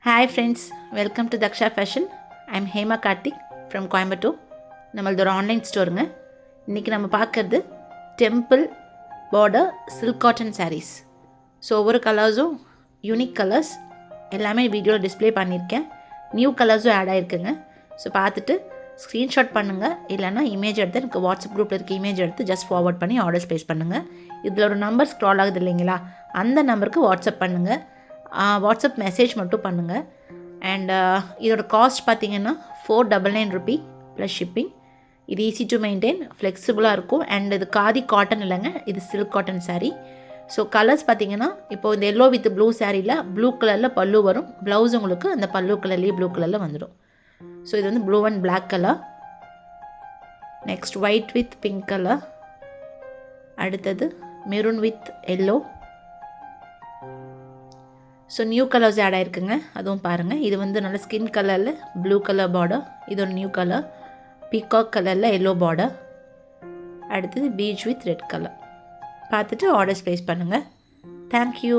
Hi friends, welcome to Daksha Fashion. I'm Hema Karthik from Coimbatore. நம்மளது ஒரு online ஸ்டோருங்க. இன்றைக்கி நம்ம பார்க்குறது temple border silk cotton sarees. So ஒவ்வொரு கலர்ஸும் யூனிக் கலர்ஸ் எல்லாமே வீடியோவில் டிஸ்பிளே பண்ணியிருக்கேன். நியூ கலர்ஸும் ஆட் ஆகிருக்குங்க. ஸோ பார்த்துட்டு ஸ்க்ரீன்ஷாட் பண்ணுங்கள், இல்லைனா இமேஜ் எடுத்து எனக்கு வாட்ஸ்அப் குரூப்பில் இருக்க இமேஜ் எடுத்து ஜஸ்ட் ஃபார்வர்ட் பண்ணி ஆர்டர்ஸ் ப்ளேஸ் பண்ணுங்கள். இதில் ஒரு நம்பர் ஸ்க்ரால் ஆகுது இல்லைங்களா, அந்த நம்பருக்கு வாட்ஸ்அப் பண்ணுங்கள். வாட்ஸ்அப் மெசேஜ் மட்டும் பண்ணுங்கள். அண்ட் இதோட காஸ்ட் பார்த்திங்கன்னா 499 ரூபி ப்ளஸ் ஷிப்பிங். இது ஈஸி டு மெயின்டைன், ஃப்ளெக்சிபிளாக இருக்கும். அண்ட் இது காதி காட்டன் இல்லைங்க, இது silk cotton sari. So colours பார்த்திங்கன்னா இப்போது இந்த எல்லோ வித் ப்ளூ சாரியில் ப்ளூ கலரில் பல்லு வரும். ப்ளவுஸ் உங்களுக்கு அந்த பல்லு கலர்லேயே ப்ளூ கலரில் வந்துடும். ஸோ இது வந்து blue and black colour. Next white with pink colour. அடுத்தது maroon with yellow. So new colours add ஆகிருக்குங்க, அதுவும் பாருங்கள். இது வந்து நல்ல ஸ்கின் கலரில் ப்ளூ கலர் பார்டர். இது ஒரு நியூ கலர். பீகாக் கலரில் எல்லோ பார்டர். அடுத்தது பீச் வித் ரெட் கலர். பார்த்துட்டு ஆர்டர்ஸ் ப்ளேஸ் பண்ணுங்கள். தேங்க்யூ.